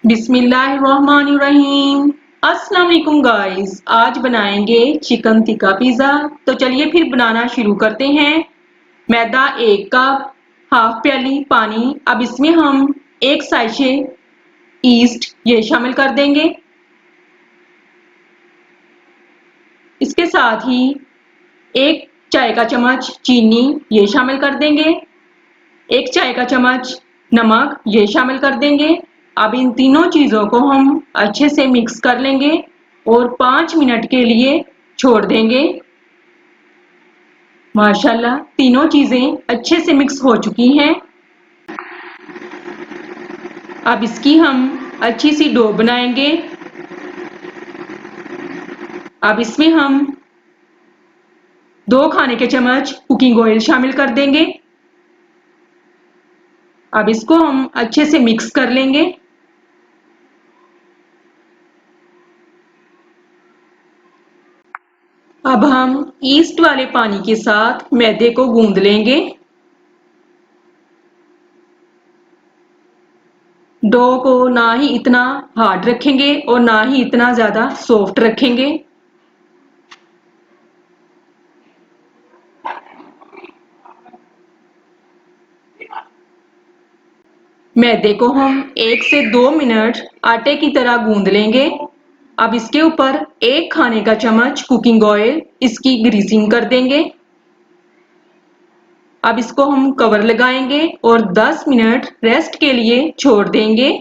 बिस्मिल्लाहिर्रहमानिर्रहीम। अस्सलाम वालेकुम गाइस, आज बनाएंगे चिकन टिक्का पिज़्ज़ा। तो चलिए फिर बनाना शुरू करते हैं। मैदा 1 कप, हाफ प्याली पानी। अब इसमें हम 1 साइशे ईस्ट ये शामिल कर देंगे। इसके साथ ही 1 चाय का चम्मच चीनी ये शामिल कर देंगे। 1 चाय का चम्मच नमक ये शामिल कर देंगे। अब इन तीनों चीज़ों को हम अच्छे से मिक्स कर लेंगे और 5 मिनट के लिए छोड़ देंगे। माशाल्लाह तीनों चीज़ें अच्छे से मिक्स हो चुकी हैं। अब इसकी हम अच्छी सी डो बनाएंगे। अब इसमें हम 2 खाने के चम्मच कुकिंग ऑयल शामिल कर देंगे। अब इसको हम अच्छे से मिक्स कर लेंगे। अब हम ईस्ट वाले पानी के साथ मैदे को गूंद लेंगे। डो को ना ही इतना हार्ड रखेंगे और ना ही इतना ज़्यादा सॉफ्ट रखेंगे। मैदे को हम 1 से 2 मिनट आटे की तरह गूंद लेंगे। अब इसके ऊपर 1 खाने का चम्मच कुकिंग ऑयल इसकी ग्रीसिंग कर देंगे। अब इसको हम कवर लगाएंगे और 10 मिनट रेस्ट के लिए छोड़ देंगे।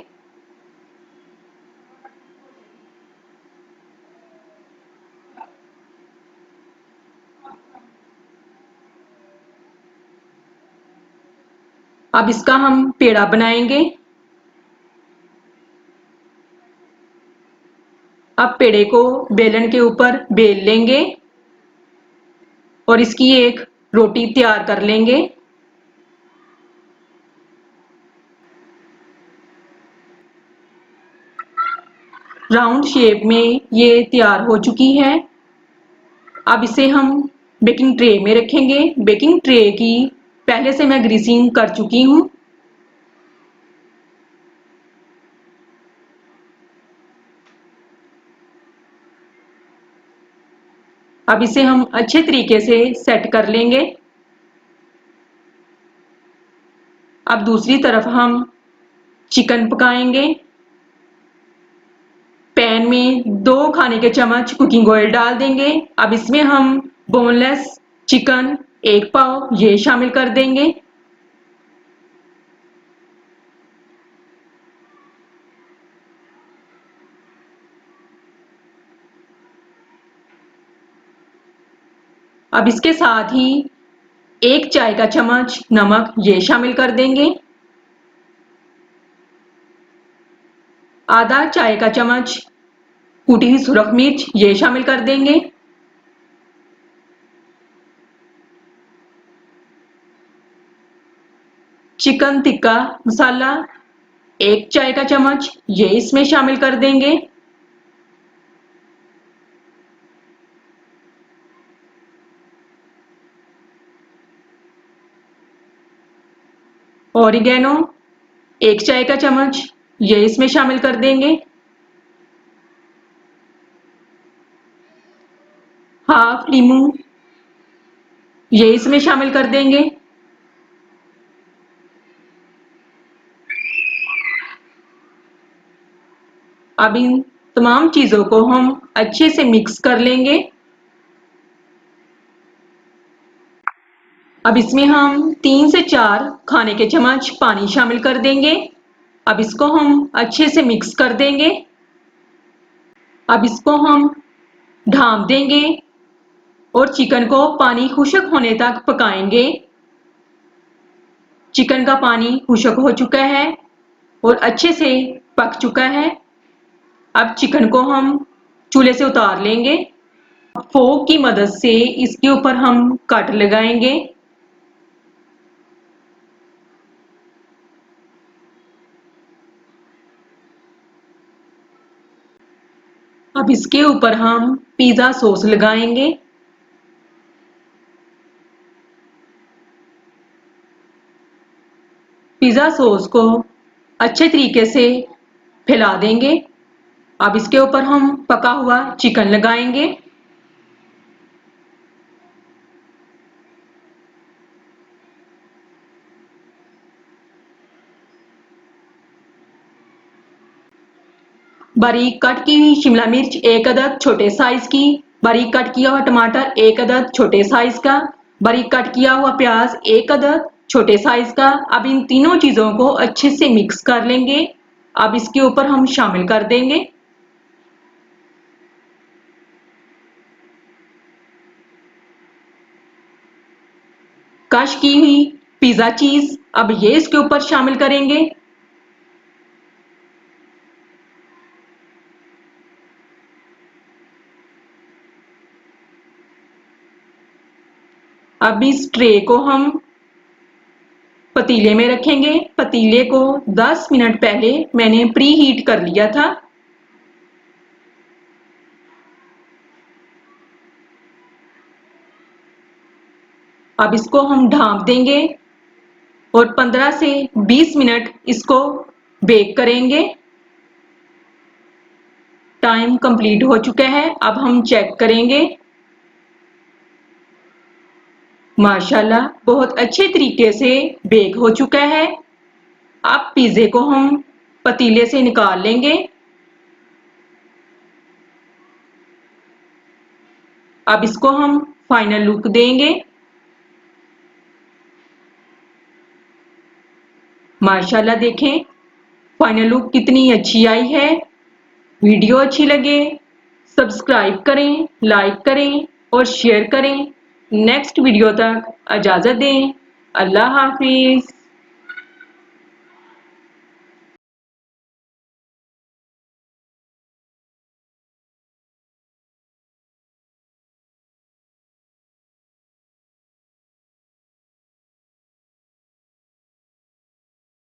अब इसका हम पेड़ा बनाएंगे। अब पेड़े को बेलन के ऊपर बेल लेंगे और इसकी एक रोटी तैयार कर लेंगे। राउंड शेप में ये तैयार हो चुकी है। अब इसे हम बेकिंग ट्रे में रखेंगे। बेकिंग ट्रे की पहले से मैं ग्रीसिंग कर चुकी हूँ। अब इसे हम अच्छे तरीके से सेट कर लेंगे। अब दूसरी तरफ हम चिकन पकाएंगे। पैन में 2 खाने के चम्मच कुकिंग ऑयल डाल देंगे। अब इसमें हम बोनलेस चिकन 1 पाव ये शामिल कर देंगे। अब इसके साथ ही 1 चाय का चम्मच नमक ये शामिल कर देंगे। आधा चाय का चम्मच कूटी हुई सुरख मिर्च ये शामिल कर देंगे। चिकन टिक्का मसाला 1 चाय का चम्मच ये इसमें शामिल कर देंगे। ऑरिगेनो 1 चाय का चम्मच ये इसमें शामिल कर देंगे। हाफ लीमू ये इसमें शामिल कर देंगे। अब इन तमाम चीज़ों को हम अच्छे से मिक्स कर लेंगे। अब इसमें हम 3 से 4 खाने के चम्मच पानी शामिल कर देंगे। अब इसको हम अच्छे से मिक्स कर देंगे। अब इसको हम ढाँप देंगे और चिकन को पानी खुश्क होने तक पकाएंगे। चिकन का पानी खुश्क हो चुका है और अच्छे से पक चुका है। अब चिकन को हम चूल्हे से उतार लेंगे। फोक की मदद से इसके ऊपर हम कट लगाएंगे। अब इसके ऊपर हम पिज़्ज़ा सॉस लगाएंगे। पिज़्ज़ा सॉस को अच्छे तरीके से फैला देंगे। अब इसके ऊपर हम पका हुआ चिकन लगाएंगे। बारीक कट की हुई शिमला मिर्च 1 अदद छोटे साइज की, बारीक कट किया हुआ टमाटर 1 अदद छोटे साइज का, बारीक कट किया हुआ प्याज 1 अदद छोटे साइज का। अब इन तीनों चीजों को अच्छे से मिक्स कर लेंगे। अब इसके ऊपर हम शामिल कर देंगे क्रश की हुई पिज्जा चीज। अब ये इसके ऊपर शामिल करेंगे। अब इस ट्रे को हम पतीले में रखेंगे। पतीले को 10 मिनट पहले मैंने प्री हीट कर लिया था। अब इसको हम ढाँप देंगे और 15 से 20 मिनट इसको बेक करेंगे। टाइम कंप्लीट हो चुका है। अब हम चेक करेंगे। माशाल्लाह बहुत अच्छे तरीके से बेक हो चुका है। अब पिज़्ज़े को हम पतीले से निकाल लेंगे। अब इसको हम फाइनल लुक देंगे। माशाल्लाह देखें फाइनल लुक कितनी अच्छी आई है। वीडियो अच्छी लगे सब्सक्राइब करें, लाइक करें और शेयर करें। नेक्स्ट वीडियो तक इजाज़त दें। अल्लाह हाफिज।